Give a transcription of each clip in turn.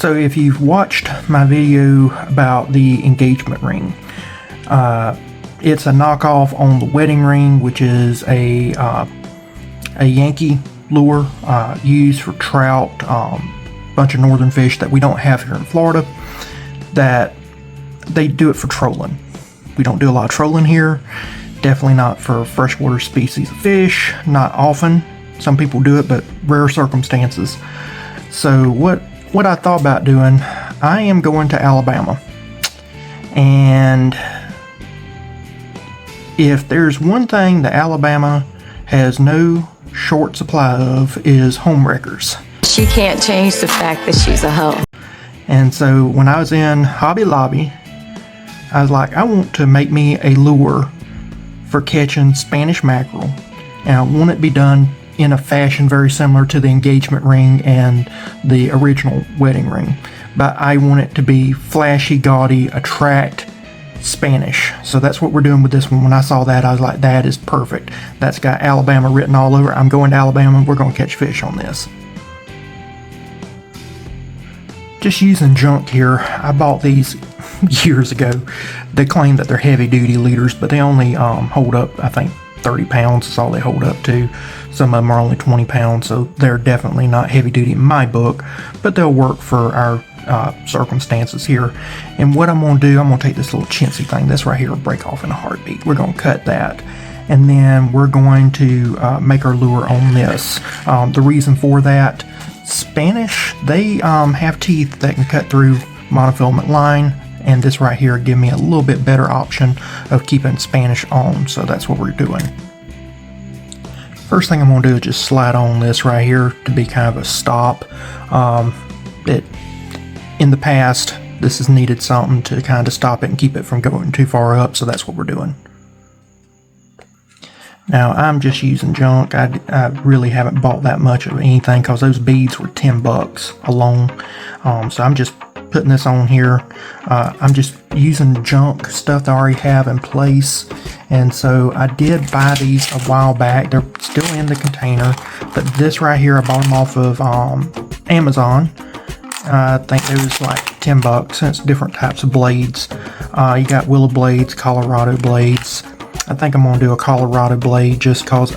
So if you've watched my video about the engagement ring, it's a knockoff on the wedding ring, which is a Yankee lure used for trout, bunch of northern fish that we don't have here in Florida, that they do it for trolling. We don't do a lot of trolling here, definitely not for freshwater species of fish, not often. Some people do it, but rare circumstances. So what I thought about doing, I am going to Alabama, and if there's one thing that Alabama has no short supply of, is homewreckers. She can't change the fact that she's a hoe. And so when I was in Hobby Lobby, I was like, I want to make me a lure for catching Spanish mackerel, and I want it to be done in a fashion very similar to the engagement ring and the original wedding ring, but I want it to be flashy, gaudy, attract Spanish. So that's what we're doing with this one. When I saw that, I was like, that is perfect. That's got Alabama written all over. I'm going to Alabama, we're going to catch fish on this. Just using junk here. I bought these years ago. They claim that they're heavy duty leaders, but they only hold up, I think, 30 pounds is all they hold up to. Some of them are only 20 pounds, so they're definitely not heavy duty in my book, but they'll work for our circumstances here. And what I'm going to do, I'm going to take this little chintzy thing, this right here will break off in a heartbeat. We're going to cut that, and then we're going to make our lure on this. The reason for that, Spanish, they have teeth that can cut through monofilament line, and this right here give me a little bit better option of keeping Spanish on, so that's what we're doing. First thing I'm going to do is just slide on this right here to be kind of a stop. In the past, this has needed something to kind of stop it and keep it from going too far up, so that's what we're doing. Now I'm just using junk. I really haven't bought that much of anything because those beads were $10 alone. So I'm just putting this on here. I'm just using junk stuff that I already have in place, and so I did buy these a while back. They're still in the container, but this right here I bought them off of Amazon. I think it was like $10, and it's different types of blades. You got willow blades, Colorado blades. I think I'm going to do a Colorado blade just because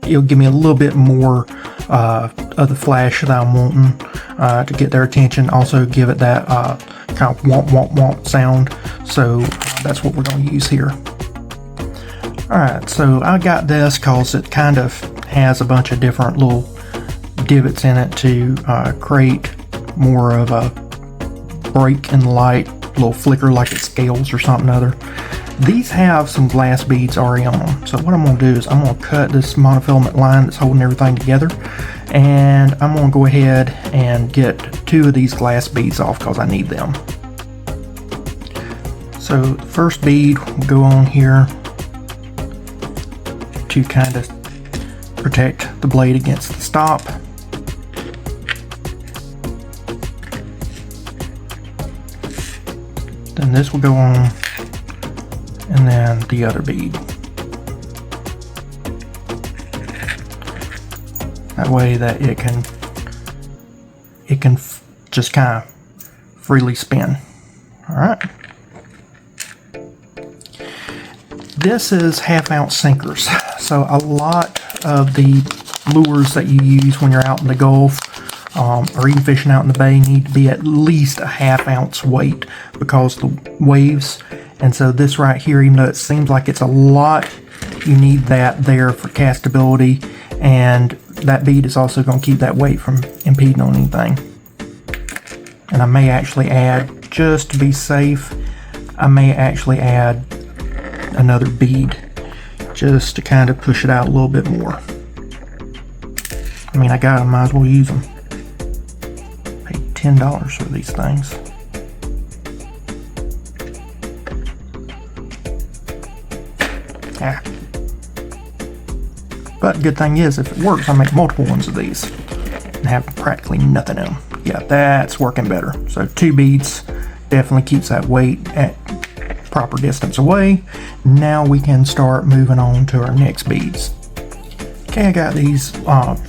it'll give me a little bit more of the flash that I'm wanting to get their attention. Also give it that kind of womp womp womp sound. So that's what we're going to use here. Alright, so I got this because it kind of has a bunch of different little divots in it to create more of a break in the light, little flicker like it scales or something other. These have some glass beads already on them, so what I'm going to do is I'm going to cut this monofilament line that's holding everything together, and I'm going to go ahead and get 2 of these glass beads off because I need them. So the first bead will go on here to kind of protect the blade against the stop. Then this will go on, and then the other bead. That way that it can just kind of freely spin. Alright. This is 1/2 ounce sinkers. So a lot of the lures that you use when you're out in the Gulf or even fishing out in the bay need to be at least a 1/2 ounce weight because of the waves. And so this right here, even though it seems like it's a lot, you need that there for castability, and that bead is also going to keep that weight from impeding on anything. And I may actually add, just to be safe, I may actually add another bead just to kind of push it out a little bit more. I mean, I got them, might as well use them. Paid $10 for these things. Yeah. But good thing is, if it works, I make multiple ones of these and have practically nothing in them. Yeah, that's working better. So 2 beads definitely keeps that weight at proper distance away. Now we can start moving on to our next beads. Okay, I got these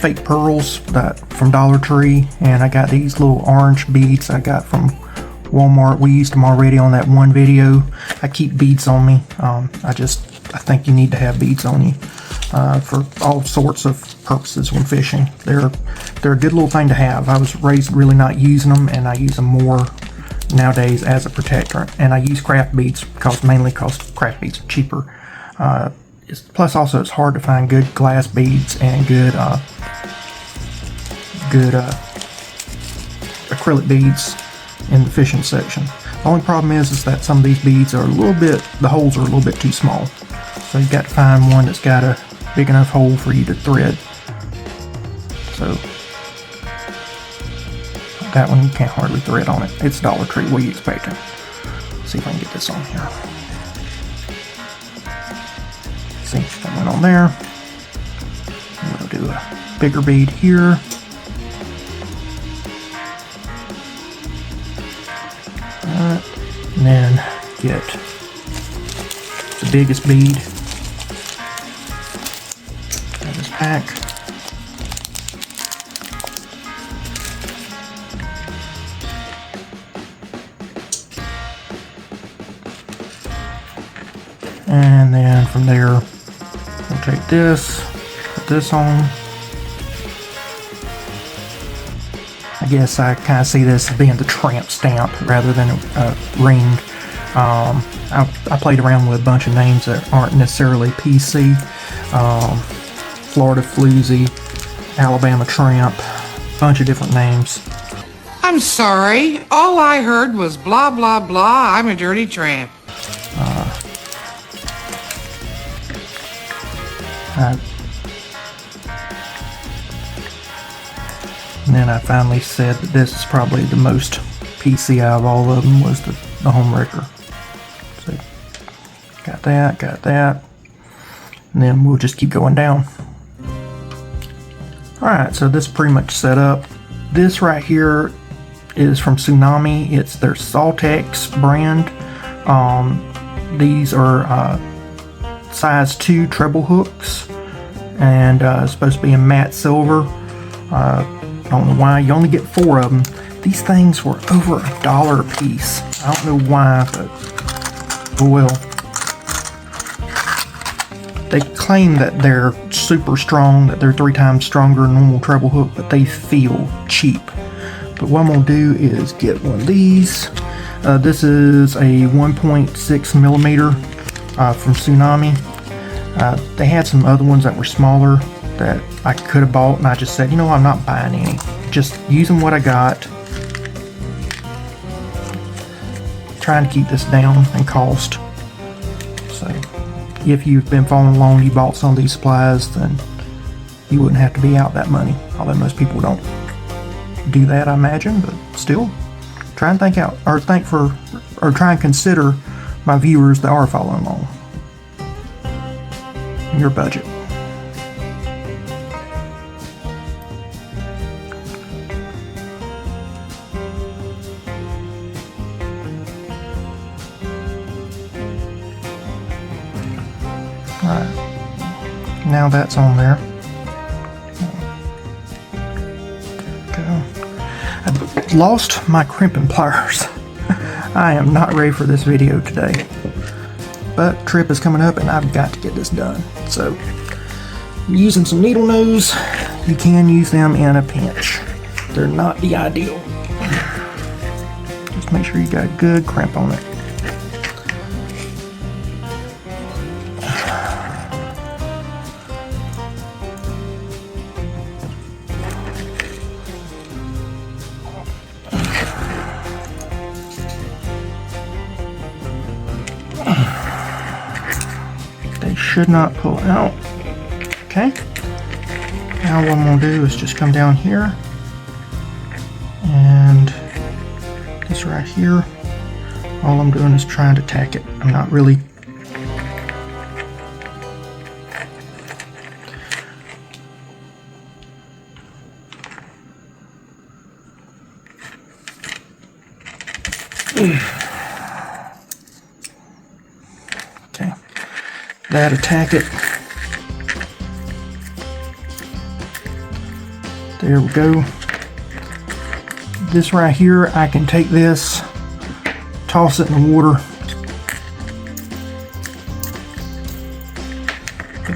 fake pearls from Dollar Tree, and I got these little orange beads I got from Walmart. We used them already on that one video. I keep beads on me. I think you need to have beads on you for all sorts of purposes when fishing. They're a good little thing to have. I was raised really not using them, and I use them more nowadays as a protector. And I use craft beads mainly because craft beads are cheaper. Plus, also, it's hard to find good glass beads and good acrylic beads in the fishing section. The only problem is that some of these beads are the holes are a little bit too small. So you've got to find one that's got a big enough hole for you to thread. So that one you can't hardly thread on it. It's Dollar Tree. What are you expecting? Let's see if I can get this on here. See, that went on there. I'm going to do a bigger bead here. And then get the biggest bead in this pack. And then from there, we'll take this, put this on. I guess I kind of see this as being the tramp stamp rather than a ring. I played around with a bunch of names that aren't necessarily PC. Florida Floozy, Alabama Tramp, bunch of different names. I'm sorry, all I heard was blah blah blah, I'm a dirty tramp. And then I finally said that this is probably the most PC out of all of them was the home wrecker. So got that. And then we'll just keep going down. Alright, so this is pretty much set up. This right here is from Tsunami. It's their Saltex brand. These are size 2 treble hooks. And it's supposed to be in matte silver. I don't know why. You only get 4 of them. These things were over $1 a piece. I don't know why, but oh well. They claim that they're super strong, that they're 3 times stronger than normal treble hook, but they feel cheap. But what I'm going to do is get one of these. This is a 1.6 millimeter from Tsunami. They had some other ones that were smaller that I could have bought, and I just said, you know, I'm not buying any. Just using what I got. Trying to keep this down in cost. So, if you've been following along, you bought some of these supplies, then you wouldn't have to be out that money. Although most people don't do that, I imagine, but still, try and try and consider my viewers that are following along. Your budget. Alright, now that's on there. I lost my crimping pliers. I am not ready for this video today. But trip is coming up and I've got to get this done. So, using some needle nose, you can use them in a pinch. They're not the ideal. Just make sure you got a good crimp on it. Should not pull out. Okay. Now what I'm going to do is just come down here and this right here. All I'm doing is trying to tack it. I'm not really okay. That attack it. There we go. This right here, I can take this, toss it in the water.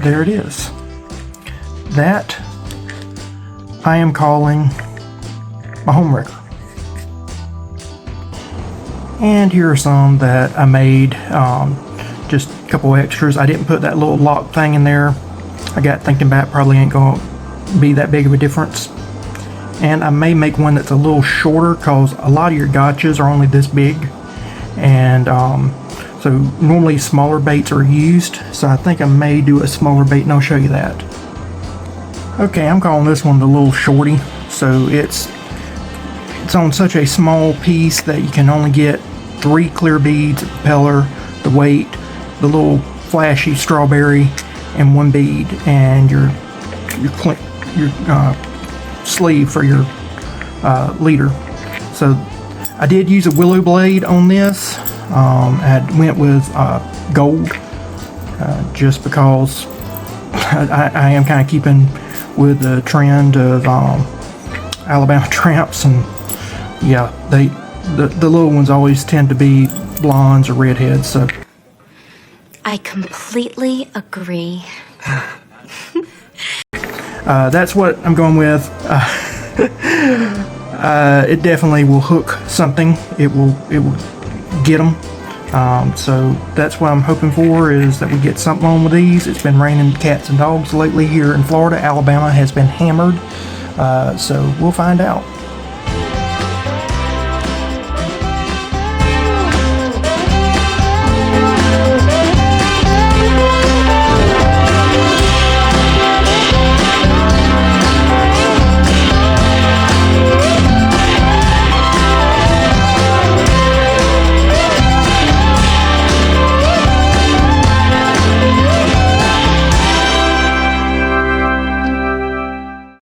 There it is. That I am calling my home wrecker. And here are some that I made, just a couple extras. I didn't put that little lock thing in there. I got thinking back, probably ain't gonna be that big of a difference. And I may make one that's a little shorter because a lot of your gotchas are only this big. And so normally smaller baits are used. So I think I may do a smaller bait and I'll show you that. Okay, I'm calling this one the Lil Shorty. So it's on such a small piece that you can only get 3 clear beads, a propeller, the weight, the little flashy strawberry, and 1 bead, and your sleeve for your leader. So I did use a willow blade on this. I went with gold just because I am kind of keeping with the trend of Alabama tramps, and yeah, the little ones always tend to be blondes or redheads. So I completely agree. That's what I'm going with. It definitely will hook something. It will get them. So that's what I'm hoping for, is that we get something on with these. It's been raining cats and dogs lately here in Florida. Alabama has been hammered. So we'll find out.